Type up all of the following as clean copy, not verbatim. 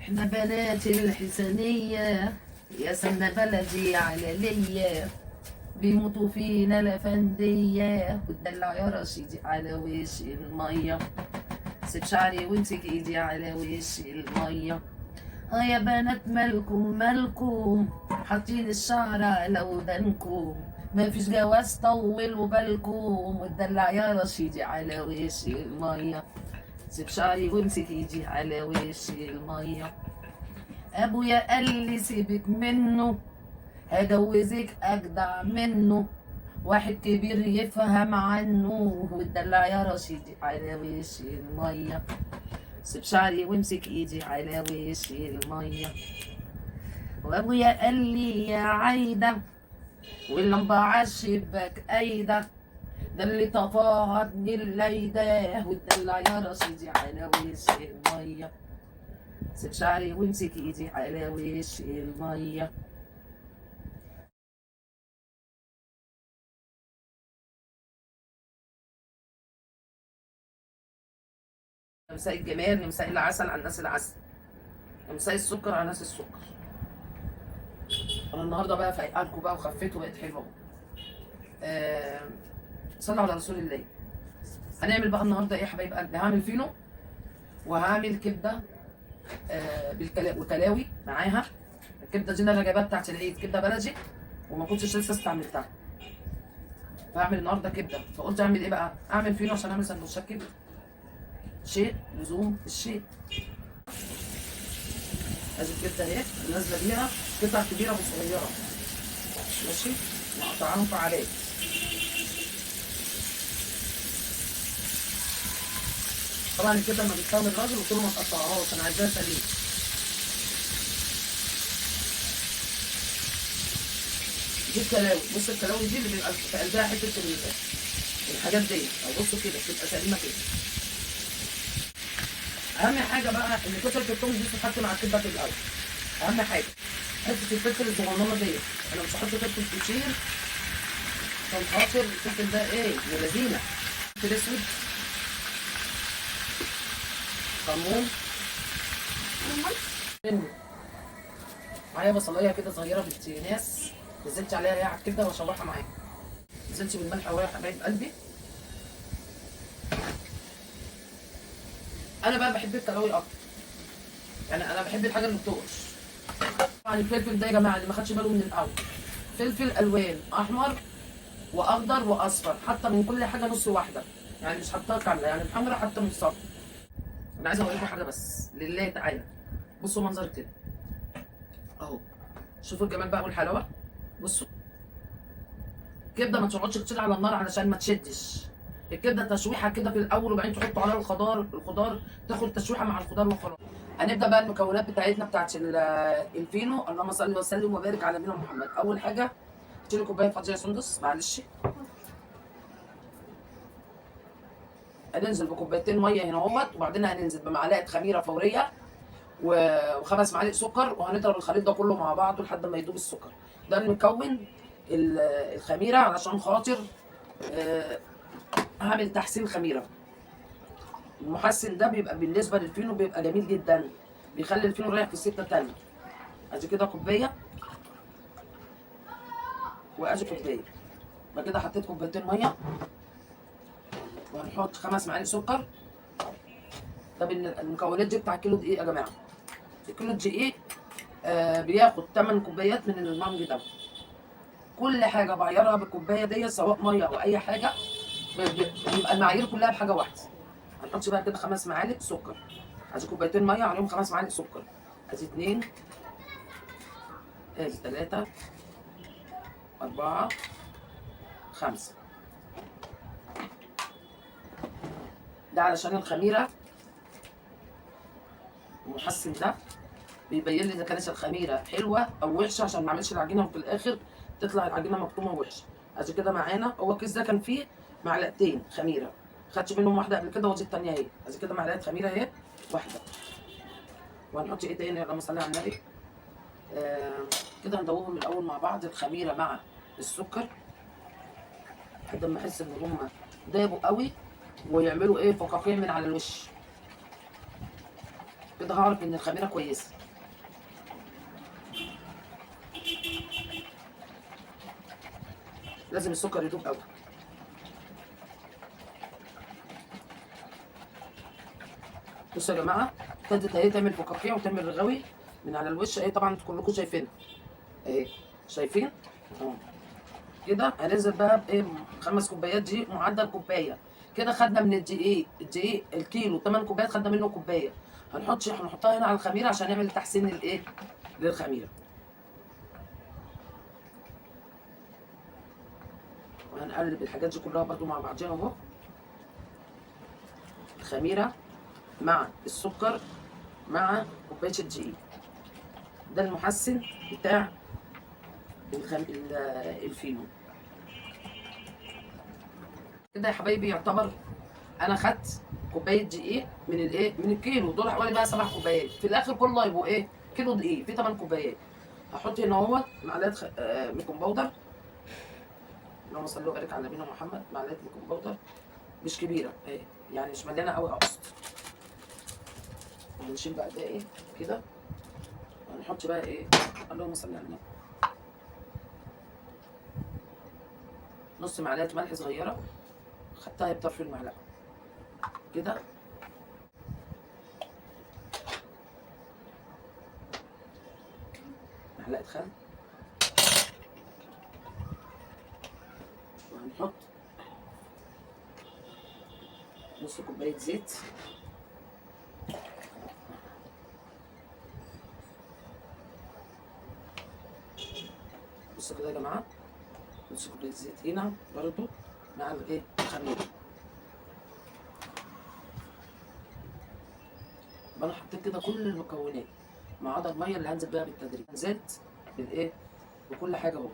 احنا بنات الحسنية، يا سنة بلدي على بيموتوا فينا الأفندية، والدلع يا رشيدي على وش المية. سيب شعري وامسك ايدي على وش المية. ها يا بنات مالكم حاطين الشعر على ودانكم، مفيش جواز طولوا بالكم، والدلع يا رشيدي على وش المية. سيب شعري وامسك ايدي على وش المية. ابويا قال لي سيبك منه، هجوزك اجدع منه، واحد كبير يفهم عنه، والدلع يا رشيدي على وش المية. سيب شعري وامسك ايدي على وش المية. وابويا قال لي يا عايدة، واللمبة عالشباك قايدة، ده اللي طفاها ابن الليدة، والدلع يا رشيدي على وش المية. سيب شعري وامسك ايدي على وش المية. مساء الجمال، يا مساء العسل على الناس العسل، يا مساء السكر على ناس السكر. انا النهارده بقى فايقالكوا بقى وخفيت وبقت حلوه. آه... صلوا على رسول الله. هنعمل بقى النهارده ايه يا حبايب قلبي؟ هعمل فينو وهعمل كبده وكلاوي معاها. الكبده دي انا جايباها بتاعت العيد، كبده بلدي وما كنتش لسه استعملتها. فهعمل النهارده كبده، فقلت اعمل ايه بقى؟ اعمل فينو عشان اعمل سندوتشات كبده. شيء لزوم الشيء. ادي الكبده اهي نازله بيها، قطع كبيره وصغيره، ماشي، مقطعاهم فعالات. طبعا الكبده لما بتساوي الراجل قلت له ما تقطعهاش، انا عايزاها سليم. دي الكلاوي، بص الكلاوي دي اللي بيبقى في قلبها حته الحاجات دي، او بصوا كده بتبقى سليمه كده. اهم حاجه بقى ان كتره الثوم دي تتحط مع الكبده في الاول، اهم حاجه. حته الفلفل الصغننه دي انا مش هحط فلفل كتير عشان خاطر الفلفل ده ايه يا لذينه. فلفل اسود، كمون، معايا بصلايه كده صغيره بنت ناس، نزلت عليها على الكبده واشوحها معاها. نزلت بالملح اهو يا حبايب قلبي. انا بقى بحب الكلاوي اكتر، يعني انا بحب الحاجه اللي بتقش. طبعا الفلفل ده يا جماعه اللي ما خدش باله من الاول، فلفل الوان احمر واخضر واصفر، حتى من كل حاجه نص واحده، يعني مش حطها كامله، يعني الحمرا حتى من صفر. انا عايزه اوريكم حاجه بس لله تعالى. بصوا منظر كده اهو، شوفوا الجمال بقى والحلاوه. بصوا الكبده ما تقعدش كتير على النار علشان ما تشدش. الكبده تشويحه كده في الاول، وبعدين تحطوا عليها الخضار تاخد تشويحه مع الخضار وخلاص. هنبدا بقى المكونات بتاعتنا بتاعت الفينو. اللهم صل وسلم وبارك على نبينا محمد. اول حاجه اديله كوبايه فاضيه يا سندس، معلش. هننزل بكوبايتين ميه هنا اهوت، وبعدين هننزل بمعلقه خميره فوريه وخمس معالق سكر، وهنضرب الخليط ده كله مع بعضه لحد ما يدوب السكر. ده المكون الخميره، علشان خاطر آه، هعمل تحسين خميره. المحسن ده بيبقى بالنسبه للفينو بيبقى جميل جدا، بيخلي الفينو رايح في سكه تانيه. ادي كده كوبايه وادي كوبايه. بعد كده حطيت كوبايتين ميه، وهنحط خمس معالق سكر. طب المكونات دي بتاع كيلو دقيق يا جماعه. الكيلو دقيق بياخد 8 كوبايات من المانج ده. كل حاجه بعيرها بالكوبايه دي، سواء ميه او اي حاجه، بيبقى المعايير كلها بحاجه واحده. هنحط بقى كده خمس معالق سكر. ادي كوبايتين ميه عليهم خمس معالق سكر. ادي 2، ادي 3، 4، 5. ده علشان الخميره، المحسن ده بيبين لي اذا كانت الخميره حلوه او وحشه، عشان ما اعملش العجينه وفي الاخر تطلع العجينه مكتومه وحشه. ادي كده معانا، هو الكيس ده كان فيه معلقتين خميره، خدت منهم واحده قبل كده ودي الثانيه اهي. ادي كده معلقه خميره اهي واحده. وهنحط ايه تاني؟ اللهم صل على النبي. كده ندوبهم الاول مع بعض، الخميره مع السكر، لحد ما احس ان هم دابوا قوي ويعملوا ايه فقاقيع من على الوش كده هعرف ان الخميره كويسه. لازم السكر يدوب قوي. بصوا يا جماعه، ابتدت اهي تعمل فقاقيع وتعمل رغاوي من على الوش اهي، طبعا انتوا كلكم شايفينها اهي، شايفين اهو. كده هننزل بقى بايه 5 كوبايات دقيق معدل كوبايه. كده خدنا من الدقيق الكيلو 8 كوبايات، خدنا منه كوبايه. هنحطها هنا على الخميره عشان نعمل تحسين الايه للخميره. وهنقلب الحاجات دي كلها برضو مع بعضيها اهو، الخميره مع السكر مع كوبايه الدقيق. ده المحسن بتاع الفينو. كده يا حبايبي يعتبر انا خدت كوبايه دقيق من من الكيلو، دول حوالي بقى 7 كوبايات. في الاخر كله هيبقوا كيلو دقيق في 8 كوبايات. هحط هنا اهوت معلقه بيكنج باودر، اللهم صل وبارك على نبينا محمد. معلقه بيكنج باودر مش كبيره اهي، يعني مش مليانه قوي اقصد. وهنشيل بقى ده كده. هنحط بقى اللهم صل على النبي، نص معلقه ملح صغيره، خدتها بطرف المعلقه كده. معلقه خل، وهنحط نص كوبايه زيت. بصوا كده يا جماعه، نص كوبايه زيت هنا برضو مع الخميره. انا حطيت كده كل المكونات ما عدا الميه اللي هنزل بيها بالتدريج. نزلت بكل حاجه اهو.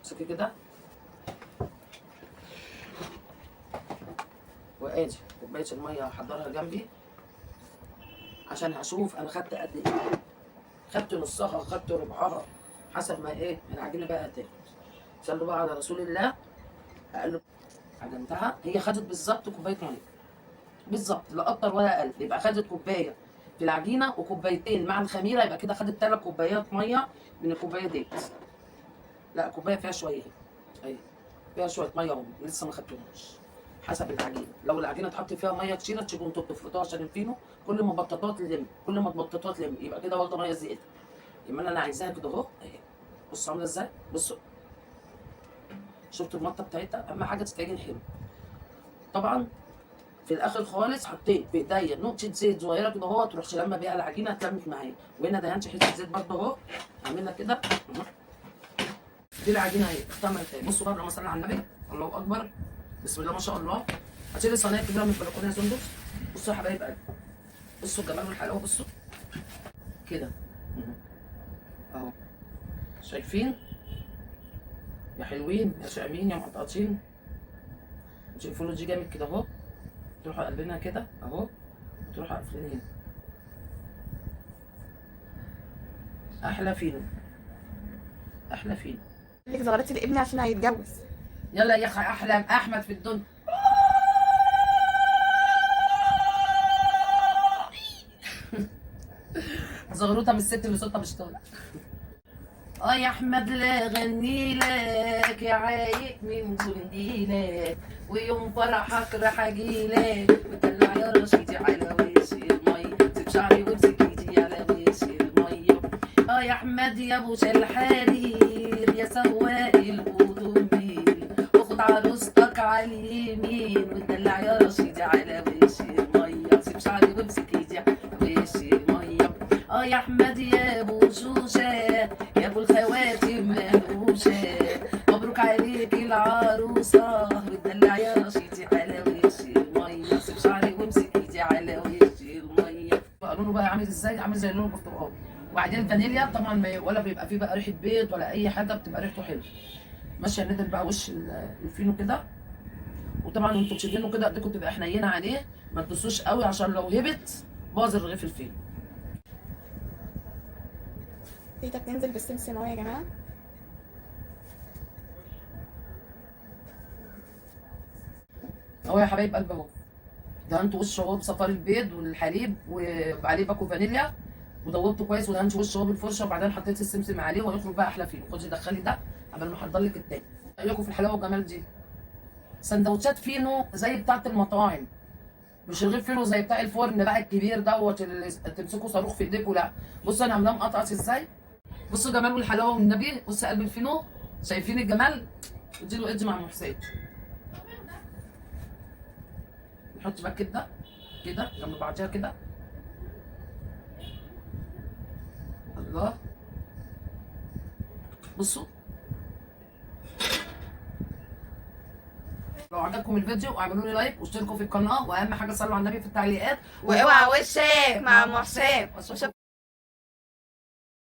بصوا كده، وادي كوبايه الميه هحضرها جنبي عشان هشوف انا خدت قد ايه. خدت نصها، خدت ربعها، حسب ما العجينه بقى هتاخد. صلوا بقى على رسول الله. اقلب عجنتها، هي خدت بالظبط كوبايه ميه بالظبط، لا اكتر ولا اقل. يبقى خدت كوبايه في العجينه وكوبايتين مع الخميره، يبقى كده خدت 3 كوبايات ميه من الكوبايه ديت. لا كوبايه فيها شويه اهي، فيها شويه ميه اهم لسه ما خدتهمش حسب العجينه. لو العجينه اتحط فيها ميه كتيره تسيبوا انتوا بتفرطوها عشان الفينو كل ما بطاطات تلم، كل ما تبططوها تلم، يبقى كده واخده ميه زياده. يبقى انا عايزاها كده اهو اهي. بصوا عامله ازاي، بصوا شفتوا المطه بتاعتها. اهم حاجه تتعجن حلو. طبعا في الاخر خالص حطيت بايديا نقطه زيت صغيره كده اهو، تروح لما بيها العجينه اتلمت معايا. وهنا دهنت حته زيت برده اهو، عاملها كده. دي العجينه اهي اكتملت اهي. بصوا بقى اللهم صل على النبي، الله اكبر، بسم الله ما شاء الله. هشيل الصينيه كبيره من البلكونه يا سندس. بصوا يا حبايب قلبي، بصوا الجمال والحلاوه، بصوا كده اهو. شايفين يا حلوين يا شقمين يا مقطعين؟ شايفين دي جامد كده اهو. تروحوا قلبينها كده اهو، تروحوا قافلين هنا. احلى فينو، احلى فينو. لك زغرتي لابني عشان هيتجوز. يلا يا اخي، احلم احمد في الدنيا. زغروطه من الست اللي صوتها مش طالع. يا احمد لا غني لك يا عايق من جنديلك، ويوم فرحك راح اجيلك وطلع يا رشيدي على وش المي، سيب شعري وامسك ايدي على وش الميه. يا احمد يا ابو الحرير يا سواق القطومين، وخد عروستك على اليمين وتدلع يا رشيدي على وش الميه، سيب شعري وامسك ايدي على وش الميه. يا احمد يا ابو شوشه يا ابو الخواتم منقوشه، مبروك عليك العروسه وتدلع يا رشيدي على وش الميه، سيب شعري وامسك ايدي على وش الميه. بقى لونه بقى عامل ازاي؟ عامل زي لون البرتقال. وبعدين الفانيليا طبعا ما ولا بيبقى فيه بقى ريحه بيض ولا اي حاجه، بتبقى ريحته حلوه. ماشيه ندل بقى وش الفينو كده. وطبعا انتوا تشيلينه كده ايديكم تبقى حنينه عليه، ما تدوسوش قوي عشان لو هبت باظ الرغيف الفينو. تيتا بتنزل بالسمسم اهو يا جماعه. اهو يا حبايب قلب اهو، دهنت وشه اهو بصفار البيض والحليب وعليه باكو فانيليا، ودوبته كويس ودهنت وشه اهو بالفرشه، وبعدين حطيت السمسم عليه وهيخرج بقى احلى فيه. خدي دخلي ده قبل ما احضر لك التاني. ايه رايكم في الحلاوه والجمال دي؟ سندوتشات فينو زي بتاعه المطاعم، مش رغيف فينو زي بتاع الفرن بقى الكبير دوت اللي تمسكوا صاروخ في ايديكوا، لا. بصوا انا عاملاه مقطعس ازاي، بصوا جمال والحلاوه والنبي. بصوا قلب الفينو، شايفين الجمال؟ اديله ايدج مع ام حسين. نحط بقى كده كده جنب بعضيها كده. الله، بصوا. لو عجبكم الفيديو اعملوا لي لايك واشتركوا في القناه، واهم حاجه صلوا على النبي في التعليقات، واوعى وشك مع ام حسين.